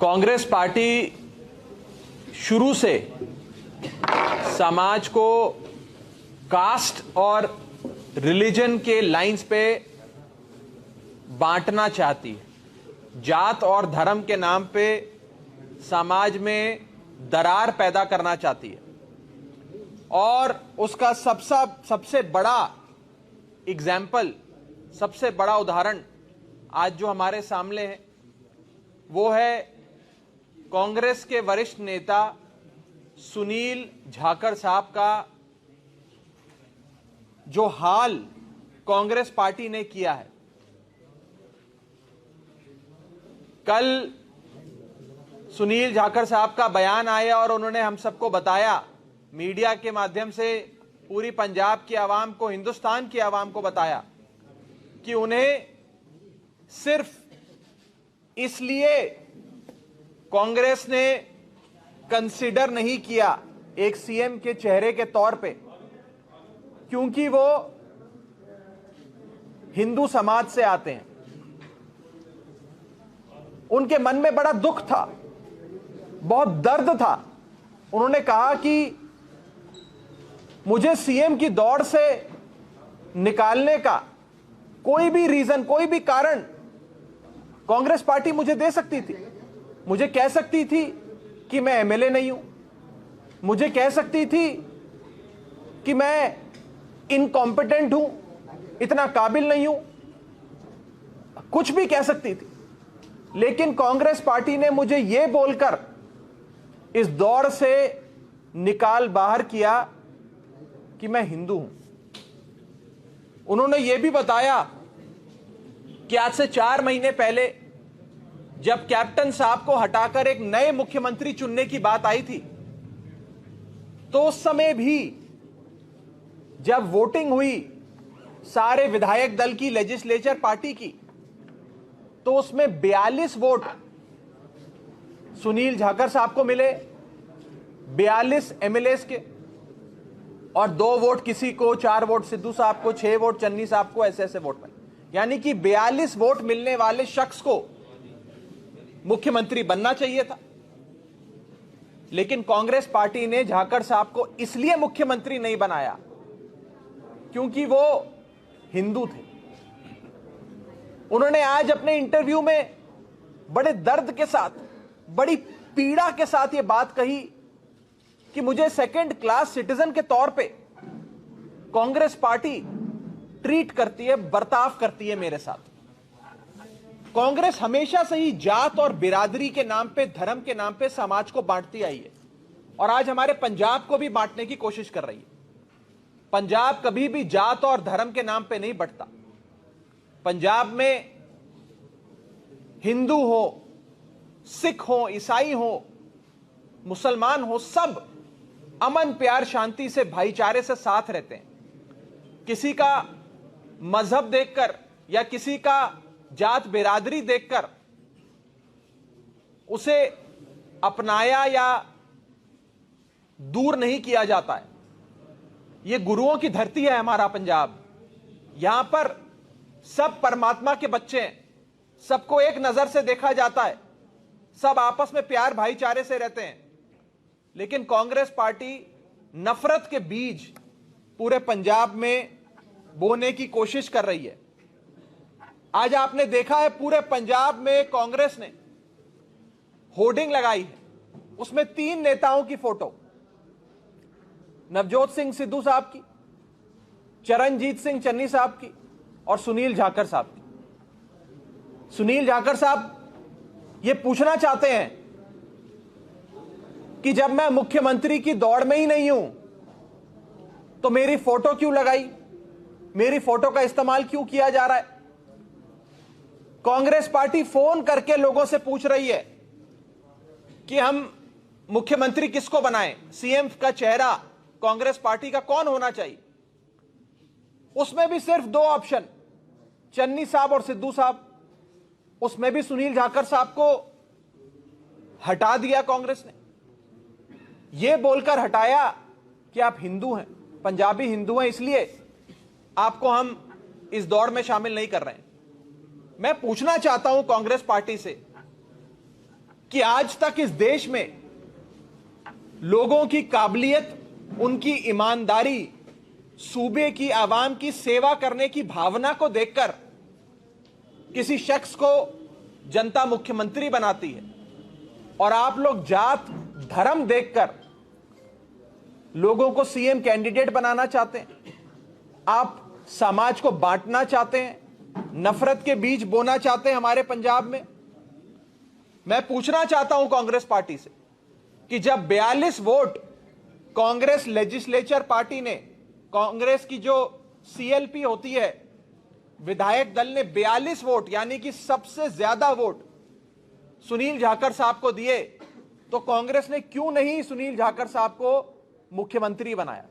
Congress party शुरू से समाज को कास्ट और रिलीजन के लाइंस पे बांटना चाहती है। जात और धर्म के नाम पे समाज में दरार पैदा करना चाहती है और उसका सबसे बड़ा एग्जाम्पल, सबसे बड़ा उदाहरण आज जो हमारे सामने है वो है कांग्रेस के वरिष्ठ नेता सुनील जाखड़ साहब का जो हाल कांग्रेस पार्टी ने किया है। कल सुनील जाखड़ साहब का बयान आया और उन्होंने हम सबको बताया, मीडिया के माध्यम से पूरी पंजाब की आवाम को, हिंदुस्तान की आवाम को बताया कि उन्हें सिर्फ इसलिए कांग्रेस ने कंसीडर नहीं किया एक सीएम के चेहरे के तौर पे क्योंकि वो हिंदू समाज से आते हैं। उनके मन में बड़ा दुख था, बहुत दर्द था। उन्होंने कहा कि मुझे सीएम की दौड़ से निकालने का कोई भी रीजन, कोई भी कारण कांग्रेस पार्टी मुझे दे सकती थी। मुझे कह सकती थी कि मैं एमएलए नहीं हूं, मुझे कह सकती थी कि मैं इनकॉम्पिटेंट हूं, इतना काबिल नहीं हूं, कुछ भी कह सकती थी। लेकिन कांग्रेस पार्टी ने मुझे यह बोलकर इस दौड़ से निकाल बाहर किया कि मैं हिंदू हूं। उन्होंने यह भी बताया कि आज से 4 महीने पहले जब कैप्टन साहब को हटाकर एक नए मुख्यमंत्री चुनने की बात आई थी, तो उस समय भी जब वोटिंग हुई सारे विधायक दल की, लेजिस्लेचर पार्टी की, तो उसमें 42 वोट सुनील जाखड़ साहब को मिले, 42 एमएलएस के, और 2 वोट किसी को, 4 वोट सिद्धू साहब को, 6 वोट चन्नी साहब को, ऐसे वोट मिले। यानी कि 42 वोट मिलने वाले शख्स को मुख्यमंत्री बनना चाहिए था। लेकिन कांग्रेस पार्टी ने जाखड़ साहब को इसलिए मुख्यमंत्री नहीं बनाया क्योंकि वो हिंदू थे। उन्होंने आज अपने इंटरव्यू में बड़े दर्द के साथ, बड़ी पीड़ा के साथ यह बात कही कि मुझे सेकंड क्लास सिटीजन के तौर पे कांग्रेस पार्टी ट्रीट करती है, बर्ताव करती है मेरे साथ। कांग्रेस हमेशा से ही जात और बिरादरी के नाम पे, धर्म के नाम पे समाज को बांटती आई है और आज हमारे पंजाब को भी बांटने की कोशिश कर रही है। पंजाब कभी भी जात और धर्म के नाम पे नहीं बंटता। पंजाब में हिंदू हो, सिख हो, ईसाई हो, मुसलमान हो, सब अमन, प्यार, शांति से, भाईचारे से साथ रहते हैं। किसी का मजहब देखकर या किसी का जात बिरादरी देखकर उसे अपनाया या दूर नहीं किया जाता है। यह गुरुओं की धरती है हमारा पंजाब। यहां पर सब परमात्मा के बच्चे हैं, सबको एक नजर से देखा जाता है, सब आपस में प्यार भाईचारे से रहते हैं। लेकिन कांग्रेस पार्टी नफरत के बीज पूरे पंजाब में बोने की कोशिश कर रही है। आज आपने देखा है पूरे पंजाब में कांग्रेस ने होर्डिंग लगाई है, उसमें 3 नेताओं की फोटो, नवजोत सिंह सिद्धू साहब की, चरणजीत सिंह चन्नी साहब की और सुनील जाखड़ साहब की। सुनील जाखड़ साहब ये पूछना चाहते हैं कि जब मैं मुख्यमंत्री की दौड़ में ही नहीं हूं तो मेरी फोटो क्यों लगाई, मेरी फोटो का इस्तेमाल क्यों किया जा रहा है। कांग्रेस पार्टी फोन करके लोगों से पूछ रही है कि हम मुख्यमंत्री किसको बनाएं, सीएम का चेहरा कांग्रेस पार्टी का कौन होना चाहिए। उसमें भी सिर्फ 2 ऑप्शन, चन्नी साहब और सिद्धू साहब। उसमें भी सुनील जाखड़ साहब को हटा दिया कांग्रेस ने, यह बोलकर हटाया कि आप हिंदू हैं, पंजाबी हिंदू हैं, इसलिए आपको हम इस दौड़ में शामिल नहीं कर रहे हैं। मैं पूछना चाहता हूं कांग्रेस पार्टी से कि आज तक इस देश में लोगों की काबिलियत, उनकी ईमानदारी, सूबे की आवाम की सेवा करने की भावना को देखकर किसी शख्स को जनता मुख्यमंत्री बनाती है, और आप लोग जात धर्म देखकर लोगों को सीएम कैंडिडेट बनाना चाहते हैं। आप समाज को बांटना चाहते हैं, नफरत के बीज बोना चाहते हैं हमारे पंजाब में। मैं पूछना चाहता हूं कांग्रेस पार्टी से कि जब 42 वोट कांग्रेस लेजिस्लेचर पार्टी ने, कांग्रेस की जो सीएलपी होती है, विधायक दल ने 42 वोट यानी कि सबसे ज्यादा वोट सुनील जाखड़ साहब को दिए, तो कांग्रेस ने क्यों नहीं सुनील जाखड़ साहब को मुख्यमंत्री बनाया?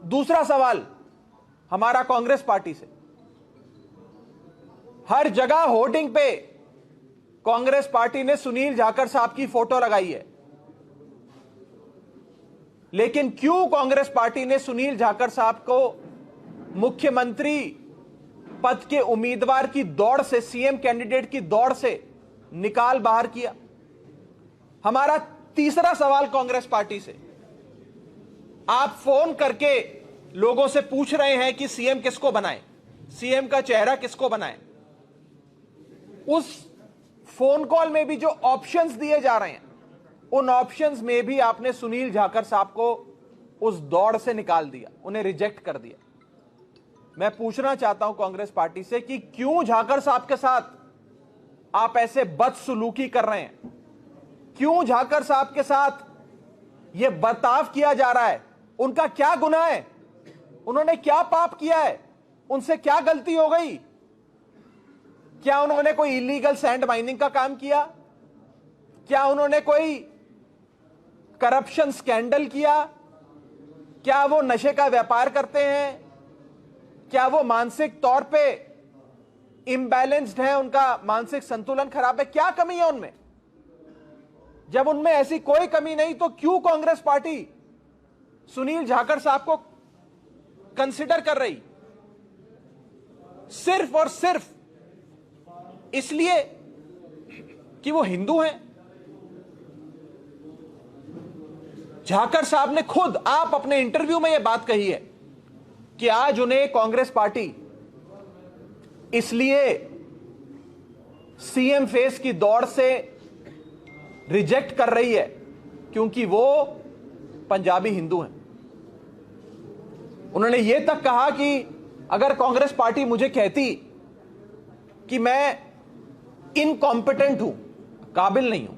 दूसरा सवाल हमारा कांग्रेस पार्टी से, हर जगह होर्डिंग पे कांग्रेस पार्टी ने सुनील जाखड़ साहब की फोटो लगाई है, लेकिन क्यों कांग्रेस पार्टी ने सुनील जाखड़ साहब को मुख्यमंत्री पद के उम्मीदवार की दौड़ से, सीएम कैंडिडेट की दौड़ से निकाल बाहर किया? हमारा तीसरा सवाल कांग्रेस पार्टी से, आप फोन करके लोगों से पूछ रहे हैं कि सीएम किसको बनाएं, सीएम का चेहरा किसको बनाएं। उस फोन कॉल में भी जो ऑप्शंस दिए जा रहे हैं, उन ऑप्शंस में भी आपने सुनील जाखड़ साहब को उस दौड़ से निकाल दिया, उन्हें रिजेक्ट कर दिया। मैं पूछना चाहता हूं कांग्रेस पार्टी से कि क्यों जाखड़ साहब के साथ आप ऐसे बदसलूकी कर रहे हैं? क्यों जाखड़ साहब के साथ यह बर्ताव किया जा रहा है? उनका क्या गुनाह है? उन्होंने क्या पाप किया है? उनसे क्या गलती हो गई? क्या उन्होंने कोई इलीगल सैंड माइनिंग का काम किया? क्या उन्होंने कोई करप्शन स्कैंडल किया? क्या वो नशे का व्यापार करते हैं? क्या वो मानसिक तौर पे इम्बैलेंस्ड है, उनका मानसिक संतुलन खराब है? क्या कमी है उनमें? जब उनमें ऐसी कोई कमी नहीं, तो क्यों कांग्रेस पार्टी सुनील जाखड़ साहब को कंसिडर कर रही? सिर्फ और सिर्फ इसलिए कि वो हिंदू हैं। जाखड़ साहब ने खुद, आप अपने इंटरव्यू में यह बात कही है कि आज उन्हें कांग्रेस पार्टी इसलिए सीएम फेस की दौड़ से रिजेक्ट कर रही है क्योंकि वो पंजाबी हिंदू हैं। उन्होंने यह तक कहा कि अगर कांग्रेस पार्टी मुझे कहती कि मैं इनकॉम्पिटेंट हूं, काबिल नहीं हूं,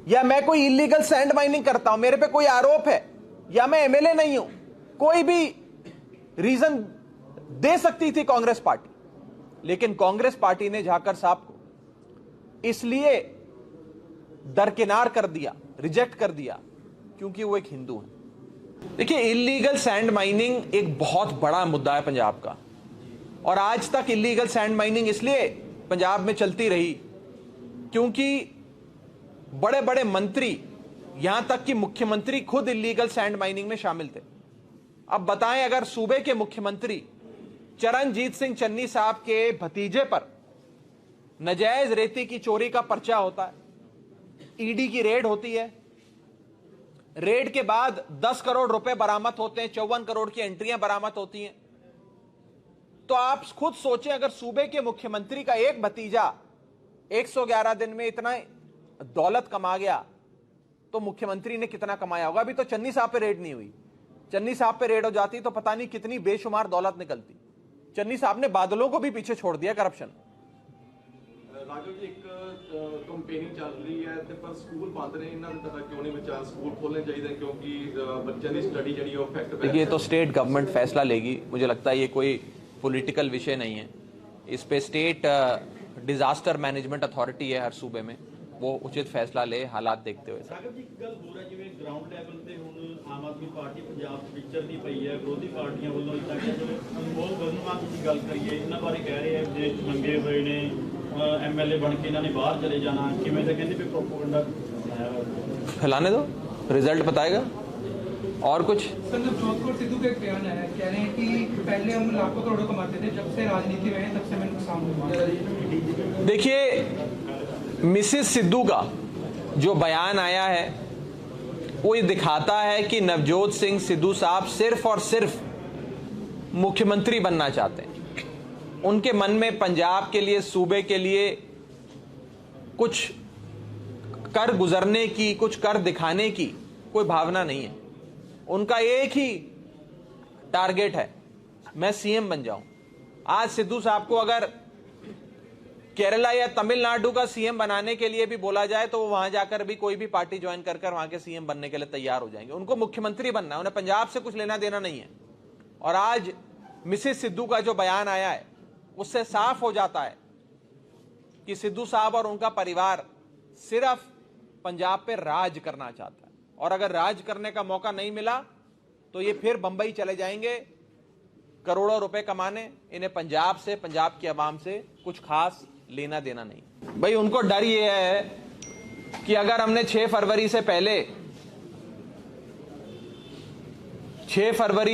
या मैं कोई इलीगल सैंड माइनिंग करता हूं, मेरे पे कोई आरोप है, या मैं एमएलए नहीं हूं, कोई भी रीजन दे सकती थी कांग्रेस पार्टी। लेकिन कांग्रेस पार्टी ने जाखड़ साहब को इसलिए दरकिनार कर दिया, रिजेक्ट कर दिया क्योंकि वो एक हिंदू है। देखिए, इलीगल सैंड माइनिंग एक बहुत बड़ा मुद्दा है पंजाब का, और आज तक इलीगल सैंड माइनिंग इसलिए पंजाब में चलती रही क्योंकि बड़े बड़े मंत्री, यहां तक कि मुख्यमंत्री खुद इलीगल सैंड माइनिंग में शामिल थे। अब बताएं, अगर सूबे के मुख्यमंत्री चरणजीत सिंह चन्नी साहब के भतीजे पर नाजायज रेती की चोरी का पर्चा होता है, ईडी की रेड होती है, रेड के बाद 10 करोड़ रुपए बरामद होते हैं, 54 करोड़ की एंट्रियां बरामद होती हैं, तो आप खुद सोचें, अगर सूबे के मुख्यमंत्री का एक भतीजा 111 दिन में इतना दौलत कमा गया, तो मुख्यमंत्री ने कितना कमाया होगा? अभी तो चन्नी साहब पे रेड नहीं हुई। चन्नी साहब पे रेड हो जाती तो पता नहीं कितनी बेशुमार दौलत निकलती। चन्नी साहब ने बादलों को भी पीछे छोड़ दिया करप्शन। राघव जी, एक कंपेनिंग चल रही है ਤੇ ਪਰ ਸਕੂਲ ਬੰਦ ਨੇ, ਇਹਨਾਂ ਦਾ ਕਿਉਂ नहीं बचा? स्कूल खोलने चाहिए क्योंकि बच्चों की स्टडी जी इफेक्ट पे। ये तो स्टेट गवर्नमेंट फैसला लेगी। मुझे लगता है ये कोई पॉलिटिकल विषय नहीं है। इस पे स्टेट डिजास्टर मैनेजमेंट अथॉरिटी है हर सूबे में, वो उचित फैसला ले हालात देखते हुए। राघव जी, गल हो रहा जिवें ग्राउंड लेवल ਤੇ ਹੁਣ ਆਮ ਆਦਮੀ ਪਾਰਟੀ ਪੰਜਾਬ ਵਿਚਰਦੀ ਪਈ ਹੈ, ਵਿਰੋਧੀ ਪਾਰਟੀਆਂ ਵੱਲੋਂ ਇਦਾਂ ਕਿ ਜਿਵੇਂ ਅਨਮੋਲ ਗਗਨਵਾਨ ਦੀ ਗੱਲ ਕਰੀਏ, ਇਹਨਾਂ ਬਾਰੇ ਕਹਿ ਰਹੇ ਆ ਵਿਦੇਸ਼ ਮੰਗੇ ਹੋਏ ਨੇ, ਐਮਐਲਏ ਬਣ ਕੇ ਇਹਨਾਂ ਨੇ ਬਾਹਰ ਚਲੇ ਜਾਣਾ, ਕਿਵੇਂ ਤਾਂ ਕਹਿੰਦੇ ਵੀ प्रोपेगेंडा खिलाने दो, रिजल्ट बताएगा। और कुछ संदीप जोधपुर सिद्धू का एक बयान है, कह रहे हैं कि पहले हम लाखों करोड़ों कमाते थे, जब से राजनीति में है तब से हमें नुकसान हुआ। देखिए, मिसिस सिद्धू का जो बयान आया है वो ये दिखाता है कि नवजोत सिंह सिद्धू साहब सिर्फ और सिर्फ मुख्यमंत्री बनना चाहते हैं। उनके मन में पंजाब के लिए, सूबे के लिए कुछ कर गुजरने की, कुछ कर दिखाने की कोई भावना नहीं है। उनका एक ही टारगेट है, मैं सीएम बन जाऊं। आज सिद्धू साहब को अगर केरला या तमिलनाडु का सीएम बनाने के लिए भी बोला जाए तो वो वहां जाकर भी कोई भी पार्टी ज्वाइन कर वहां के सीएम बनने के लिए तैयार हो जाएंगे। उनको मुख्यमंत्री बनना है, उन्हें पंजाब से कुछ लेना देना नहीं है। और आज मिसेस सिद्धू का जो बयान आया है उससे साफ हो जाता है कि सिद्धू साहब और उनका परिवार सिर्फ पंजाब पे राज करना चाहता है, और अगर राज करने का मौका नहीं मिला तो ये फिर बंबई चले जाएंगे करोड़ों रुपए कमाने। इन्हें पंजाब से, पंजाब की आवाम से कुछ खास लेना देना नहीं। भाई उनको डर ये है कि अगर हमने 6 फरवरी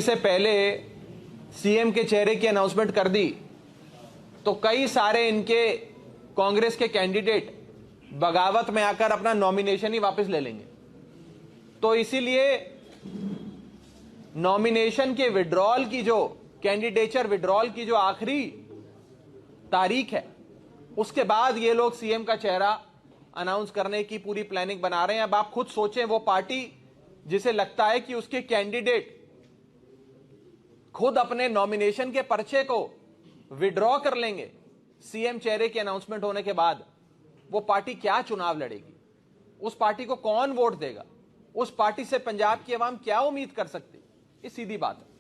से पहले सीएम के चेहरे की अनाउंसमेंट कर दी तो कई सारे इनके कांग्रेस के कैंडिडेट बगावत में आकर अपना नॉमिनेशन ही वापस ले लेंगे। तो इसीलिए नॉमिनेशन के विड्रॉल की जो, कैंडिडेचर विड्रॉल की जो आखिरी तारीख है उसके बाद ये लोग सीएम का चेहरा अनाउंस करने की पूरी प्लानिंग बना रहे हैं। अब आप खुद सोचें, वो पार्टी जिसे लगता है कि उसके कैंडिडेट खुद अपने नॉमिनेशन के पर्चे को विड्रॉ कर लेंगे सीएम चेहरे की अनाउंसमेंट होने के बाद, वो पार्टी क्या चुनाव लड़ेगी? उस पार्टी को कौन वोट देगा? उस पार्टी से पंजाब की आवाम क्या उम्मीद कर सकती? ये सीधी बात है।